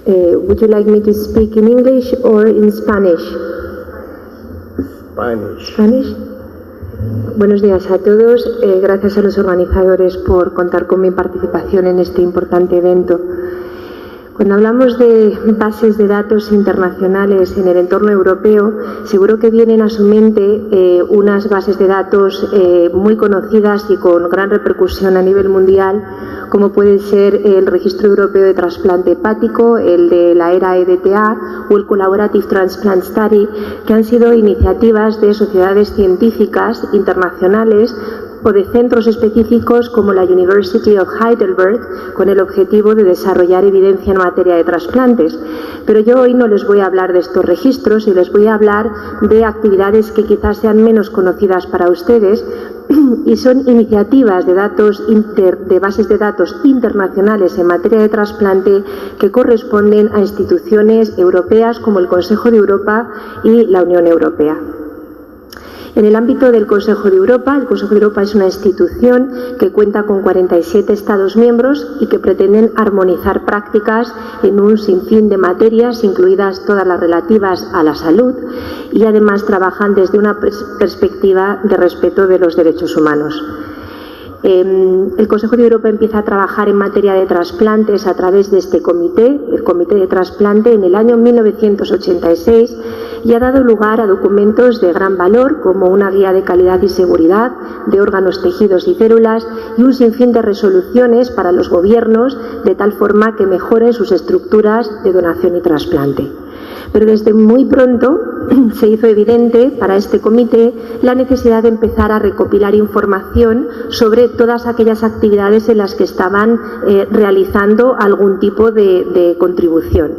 Would you like me to speak in English or in Spanish? Spanish. Buenos días a todos. Gracias a los organizadores por contar con mi participación en este importante evento. Cuando hablamos de bases de datos internacionales en el entorno europeo, seguro que vienen a su mente unas bases de datos muy conocidas y con gran repercusión a nivel mundial, como puede ser el Registro Europeo de Trasplante Hepático, el de la ERA EDTA o el Collaborative Transplant Study, que han sido iniciativas de sociedades científicas internacionales o de centros específicos como la University of Heidelberg, con el objetivo de desarrollar evidencia en materia de trasplantes. Pero yo hoy no les voy a hablar de estos registros y les voy a hablar de actividades que quizás sean menos conocidas para ustedes, y son iniciativas de bases de datos internacionales en materia de trasplante que corresponden a instituciones europeas como el Consejo de Europa y la Unión Europea. En el ámbito del Consejo de Europa, el Consejo de Europa es una institución que cuenta con 47 Estados miembros y que pretenden armonizar prácticas en un sinfín de materias, incluidas todas las relativas a la salud, y además trabajan desde una perspectiva de respeto de los derechos humanos. El Consejo de Europa empieza a trabajar en materia de trasplantes a través de este comité, el Comité de Trasplante, en el año 1986, y ha dado lugar a documentos de gran valor como una guía de calidad y seguridad de órganos, tejidos y células y un sinfín de resoluciones para los gobiernos de tal forma que mejoren sus estructuras de donación y trasplante. Pero desde muy pronto se hizo evidente para este comité la necesidad de empezar a recopilar información sobre todas aquellas actividades en las que estaban realizando algún tipo de contribución.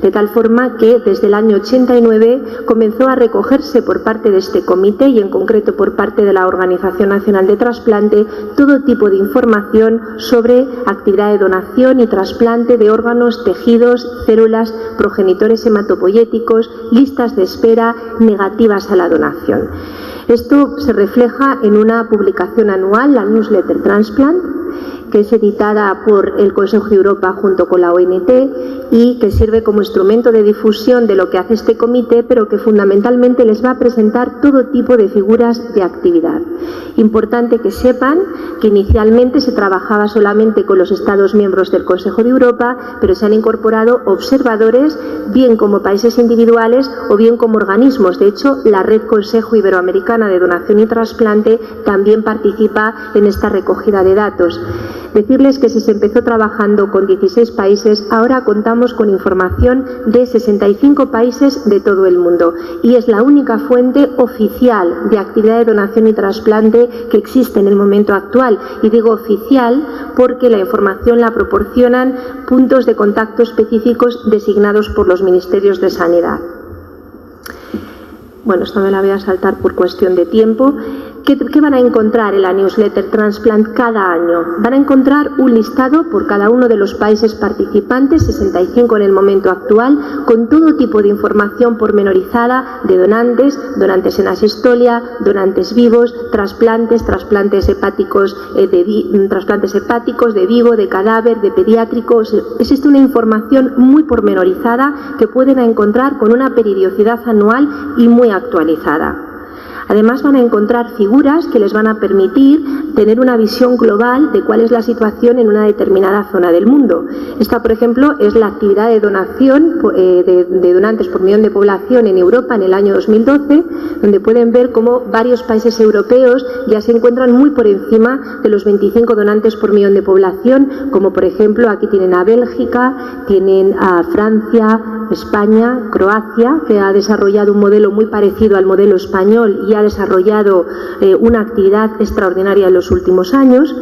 De tal forma que desde el año 89 comenzó a recogerse por parte de este comité y en concreto por parte de la Organización Nacional de Trasplante todo tipo de información sobre actividad de donación y trasplante de órganos, tejidos, células, progenitores hematopoyéticos, listas de espera, negativas a la donación. Esto se refleja en una publicación anual, la Newsletter Transplant, que es editada por el Consejo de Europa junto con la ONT y que sirve como instrumento de difusión de lo que hace este comité, pero que fundamentalmente les va a presentar todo tipo de figuras de actividad. Importante que sepan que inicialmente se trabajaba solamente con los Estados miembros del Consejo de Europa, pero se han incorporado observadores, bien como países individuales o bien como organismos. De hecho, la Red Consejo Iberoamericana de Donación y Trasplante también participa en esta recogida de datos. Decirles que si se empezó trabajando con 16 países, ahora contamos con información de 65 países de todo el mundo y es la única fuente oficial de actividad de donación y trasplante que existe en el momento actual. Y digo oficial porque la información la proporcionan puntos de contacto específicos designados por los ministerios de Sanidad. Bueno, esto me la voy a saltar por cuestión de tiempo. ¿Qué van a encontrar en la Newsletter Transplant cada año? Van a encontrar un listado por cada uno de los países participantes, 65 en el momento actual, con todo tipo de información pormenorizada de donantes, donantes en asistolia, donantes vivos, trasplantes hepáticos, trasplantes hepáticos de vivo, de cadáver, de pediátricos. Existe una información muy pormenorizada que pueden encontrar con una periodicidad anual y muy actualizada. Además van a encontrar figuras que les van a permitir tener una visión global de cuál es la situación en una determinada zona del mundo. Esta, por ejemplo, es la actividad de donación de donantes por millón de población en Europa en el año 2012, donde pueden ver cómo varios países europeos ya se encuentran muy por encima de los 25 donantes por millón de población, como por ejemplo aquí tienen a Bélgica, tienen a Francia, España, Croacia, que ha desarrollado un modelo muy parecido al modelo español y ha desarrollado una actividad extraordinaria en los últimos años.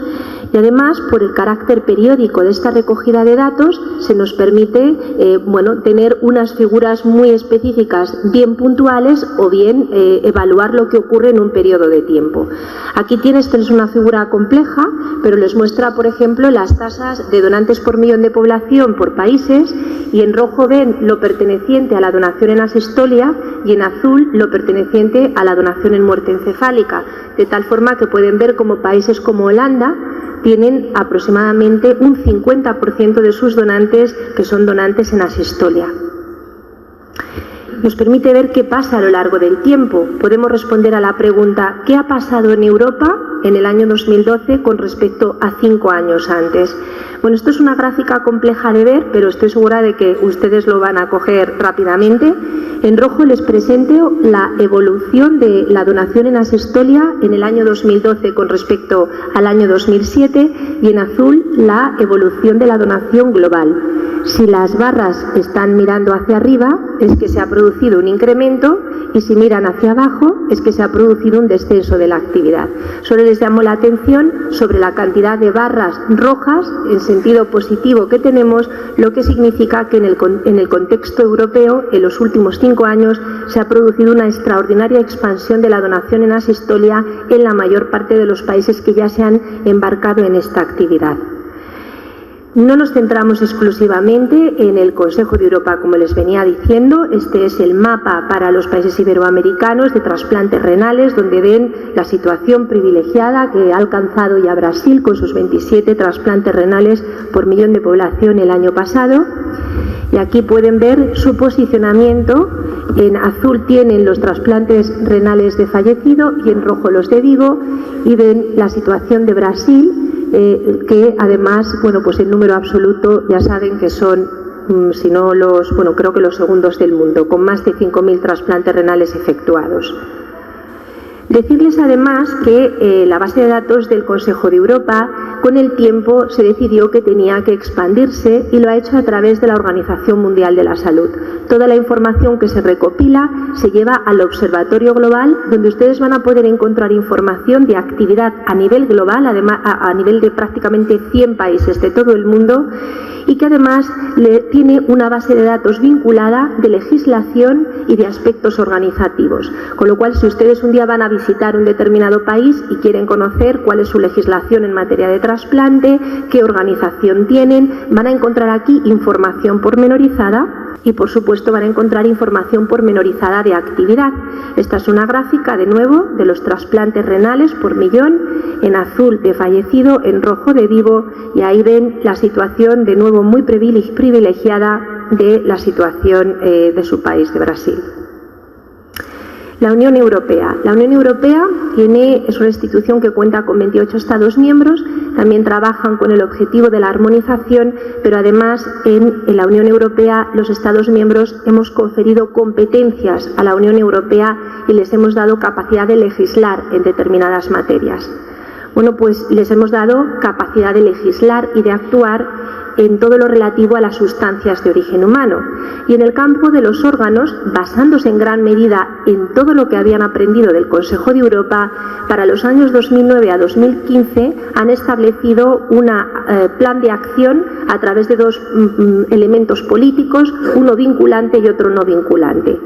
Y además, por el carácter periódico de esta recogida de datos, se nos permite tener unas figuras muy específicas, bien puntuales, o bien evaluar lo que ocurre en un periodo de tiempo. Aquí tienes una figura compleja, pero les muestra, por ejemplo, las tasas de donantes por millón de población por países, y en rojo ven lo perteneciente a la donación en asistolia y en azul lo perteneciente a la donación en muerte encefálica, de tal forma que pueden ver como países como Holanda tienen aproximadamente un 50% de sus donantes que son donantes en asistolia. Nos permite ver qué pasa a lo largo del tiempo. Podemos responder a la pregunta ¿qué ha pasado en Europa en el año 2012 con respecto a 5 años antes? Bueno, esto es una gráfica compleja de ver, pero estoy segura de que ustedes lo van a coger rápidamente. En rojo les presento la evolución de la donación en asistolia en el año 2012 con respecto al año 2007 y en azul la evolución de la donación global. Si las barras están mirando hacia arriba es que se ha producido un incremento y si miran hacia abajo es que se ha producido un descenso de la actividad. Solo les llamo la atención sobre la cantidad de barras rojas en sentido positivo que tenemos, lo que significa que en el contexto europeo en los últimos 5 años se ha producido una extraordinaria expansión de la donación en asistolia en la mayor parte de los países que ya se han embarcado en esta actividad. No nos centramos exclusivamente en el Consejo de Europa, como les venía diciendo. Este es el mapa para los países iberoamericanos de trasplantes renales, donde ven la situación privilegiada que ha alcanzado ya Brasil con sus 27 trasplantes renales por millón de población el año pasado. Y aquí pueden ver su posicionamiento. En azul tienen los trasplantes renales de fallecido y en rojo los de vivo. Y ven la situación de Brasil, que además, bueno, pues el número absoluto ya saben que son, si no los, bueno, creo que los segundos del mundo, con más de 5.000 trasplantes renales efectuados. Decirles además que la base de datos del Consejo de Europa con el tiempo se decidió que tenía que expandirse y lo ha hecho a través de la Organización Mundial de la Salud. Toda la información que se recopila se lleva al Observatorio Global, donde ustedes van a poder encontrar información de actividad a nivel global, además a nivel de prácticamente 100 países de todo el mundo, y que además tiene una base de datos vinculada de legislación y de aspectos organizativos. Con lo cual, si ustedes un día van a visitar un determinado país y quieren conocer cuál es su legislación en materia de trasplante, qué organización tienen, van a encontrar aquí información pormenorizada y, por supuesto, van a encontrar información pormenorizada de actividad. Esta es una gráfica, de nuevo, de los trasplantes renales por millón, en azul de fallecido, en rojo de vivo, y ahí ven la situación, de nuevo, muy privilegiada de la situación de su país, de Brasil. La Unión Europea. La Unión Europea es una institución que cuenta con 28 Estados miembros, también trabajan con el objetivo de la armonización, pero además en la Unión Europea los Estados miembros hemos conferido competencias a la Unión Europea y les hemos dado capacidad de legislar en determinadas materias. Bueno, pues les hemos dado capacidad de legislar y de actuar en todo lo relativo a las sustancias de origen humano. Y en el campo de los órganos, basándose en gran medida en todo lo que habían aprendido del Consejo de Europa, para los años 2009 a 2015 han establecido un plan de acción a través de dos elementos políticos, uno vinculante y otro no vinculante.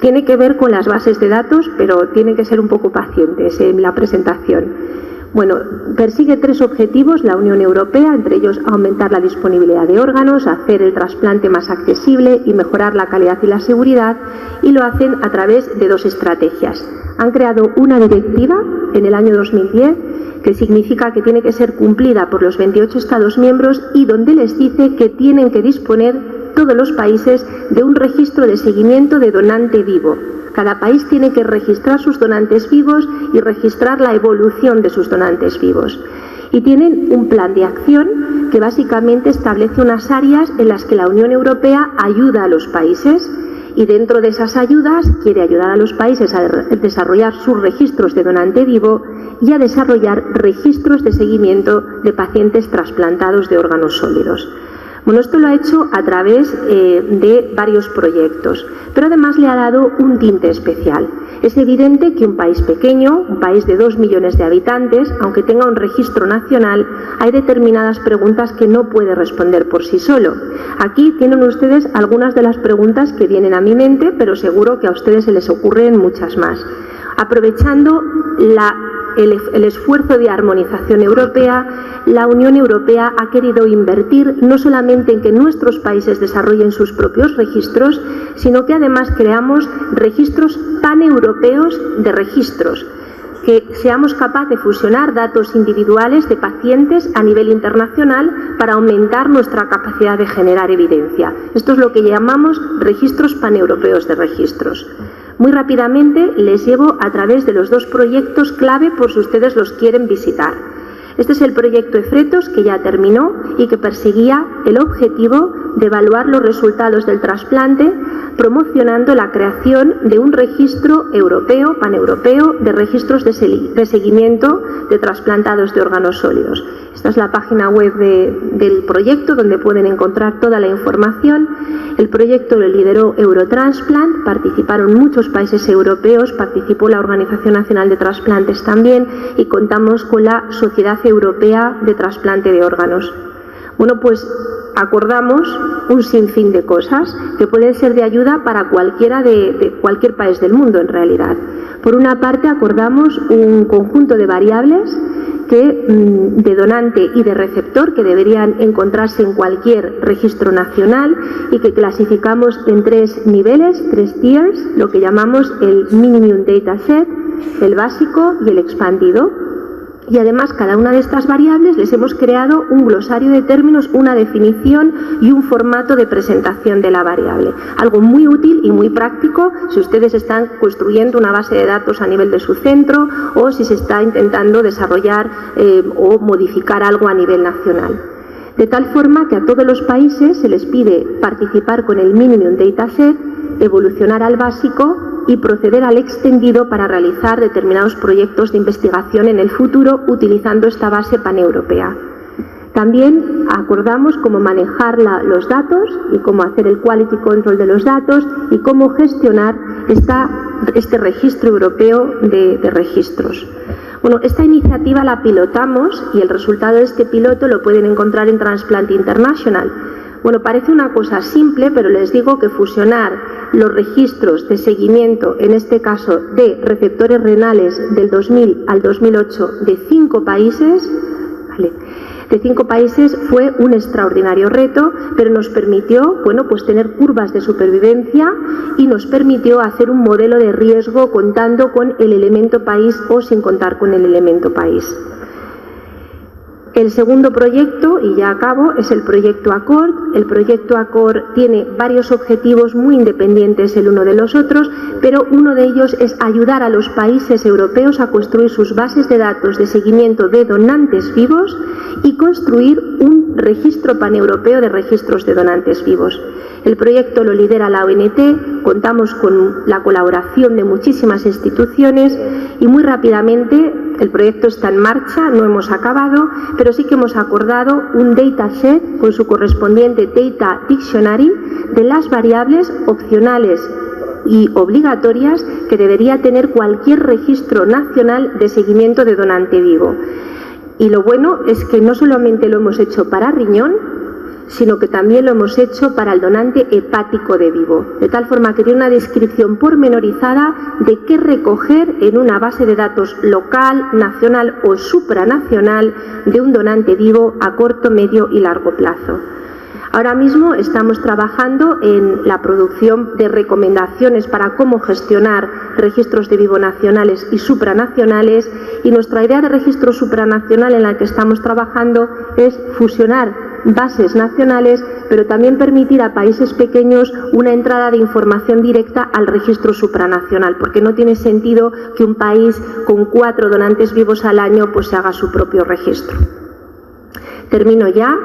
Tiene que ver con las bases de datos, pero tienen que ser un poco pacientes en la presentación. Bueno, persigue 3 objetivos la Unión Europea, entre ellos aumentar la disponibilidad de órganos, hacer el trasplante más accesible y mejorar la calidad y la seguridad, y lo hacen a través de 2 estrategias. Han creado una directiva en el año 2010 que significa que tiene que ser cumplida por los 28 Estados miembros y donde les dice que tienen que disponer todos los países de un registro de seguimiento de donante vivo. Cada país tiene que registrar sus donantes vivos y registrar la evolución de sus donantes vivos. Y tienen un plan de acción que básicamente establece unas áreas en las que la Unión Europea ayuda a los países y dentro de esas ayudas quiere ayudar a los países a desarrollar sus registros de donante vivo y a desarrollar registros de seguimiento de pacientes trasplantados de órganos sólidos. Bueno, esto lo ha hecho a través de varios proyectos, pero además le ha dado un tinte especial. Es evidente que un país pequeño, un país de 2 millones de habitantes, aunque tenga un registro nacional, hay determinadas preguntas que no puede responder por sí solo. Aquí tienen ustedes algunas de las preguntas que vienen a mi mente, pero seguro que a ustedes se les ocurren muchas más. Aprovechando el esfuerzo de armonización europea, la Unión Europea ha querido invertir no solamente en que nuestros países desarrollen sus propios registros, sino que además creamos registros paneuropeos de registros. que seamos capaces de fusionar datos individuales de pacientes a nivel internacional para aumentar nuestra capacidad de generar evidencia. Esto es lo que llamamos registros paneuropeos de registros. Muy rápidamente les llevo a través de los dos proyectos clave por si ustedes los quieren visitar. Este es el proyecto EFRETOS, que ya terminó y que perseguía el objetivo de evaluar los resultados del trasplante, promocionando la creación de un registro europeo, paneuropeo, de registros de seguimiento de trasplantados de órganos sólidos. Esta es la página web del proyecto, donde pueden encontrar toda la información. El proyecto lo lideró Eurotransplant, participaron muchos países europeos, participó la Organización Nacional de Trasplantes también, y contamos con la Sociedad Europea de Trasplante de Órganos. Bueno, pues acordamos un sinfín de cosas que pueden ser de ayuda para cualquiera de cualquier país del mundo, en realidad. Por una parte, acordamos un conjunto de variables de donante y de receptor que deberían encontrarse en cualquier registro nacional y que clasificamos en 3 niveles, 3 tiers, lo que llamamos el Minimum Dataset, el básico y el expandido. Y además, cada una de estas variables les hemos creado un glosario de términos, una definición y un formato de presentación de la variable. Algo muy útil y muy práctico si ustedes están construyendo una base de datos a nivel de su centro o si se está intentando desarrollar o modificar algo a nivel nacional. De tal forma que a todos los países se les pide participar con el Minimum Dataset, evolucionar al básico y proceder al extendido para realizar determinados proyectos de investigación en el futuro utilizando esta base paneuropea. También acordamos cómo manejar los datos y cómo hacer el quality control de los datos y cómo gestionar este registro europeo de registros. Bueno, esta iniciativa la pilotamos y el resultado de este piloto lo pueden encontrar en Transplant International. Bueno, parece una cosa simple, pero les digo que fusionar los registros de seguimiento, en este caso de receptores renales del 2000 al 2008 de 5 países, fue un extraordinario reto, pero nos permitió, bueno, pues tener curvas de supervivencia y nos permitió hacer un modelo de riesgo contando con el elemento país o sin contar con el elemento país. El segundo proyecto, y ya acabo, es el proyecto ACCORD. El proyecto ACCORD tiene varios objetivos muy independientes el uno de los otros, pero uno de ellos es ayudar a los países europeos a construir sus bases de datos de seguimiento de donantes vivos y construir un registro paneuropeo de registros de donantes vivos. El proyecto lo lidera la ONT, contamos con la colaboración de muchísimas instituciones y muy rápidamente el proyecto está en marcha, no hemos acabado, pero sí que hemos acordado un dataset con su correspondiente Data Dictionary de las variables opcionales y obligatorias que debería tener cualquier registro nacional de seguimiento de donante vivo. Y lo bueno es que no solamente lo hemos hecho para riñón, sino que también lo hemos hecho para el donante hepático de vivo, de tal forma que tiene una descripción pormenorizada de qué recoger en una base de datos local, nacional o supranacional de un donante vivo a corto, medio y largo plazo. Ahora mismo estamos trabajando en la producción de recomendaciones para cómo gestionar registros de vivo nacionales y supranacionales, y nuestra idea de registro supranacional en la que estamos trabajando es fusionar bases nacionales, pero también permitir a países pequeños una entrada de información directa al registro supranacional, porque no tiene sentido que un país con 4 donantes vivos al año pues se haga su propio registro. Termino ya.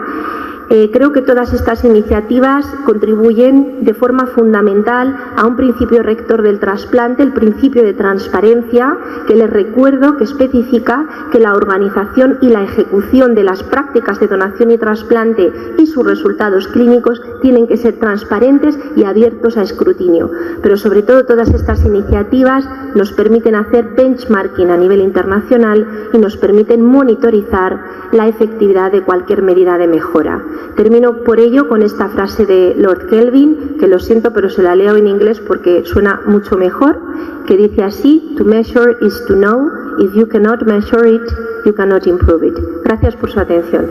Creo que todas estas iniciativas contribuyen de forma fundamental a un principio rector del trasplante, el principio de transparencia, que les recuerdo que especifica que la organización y la ejecución de las prácticas de donación y trasplante y sus resultados clínicos tienen que ser transparentes y abiertos a escrutinio. Pero sobre todo todas estas iniciativas nos permiten hacer benchmarking a nivel internacional y nos permiten monitorizar la efectividad de cualquier medida de mejora. Termino por ello con esta frase de Lord Kelvin, que lo siento pero se la leo en inglés porque suena mucho mejor, que dice así: "To measure is to know, if you cannot measure it, you cannot improve it". Gracias por su atención.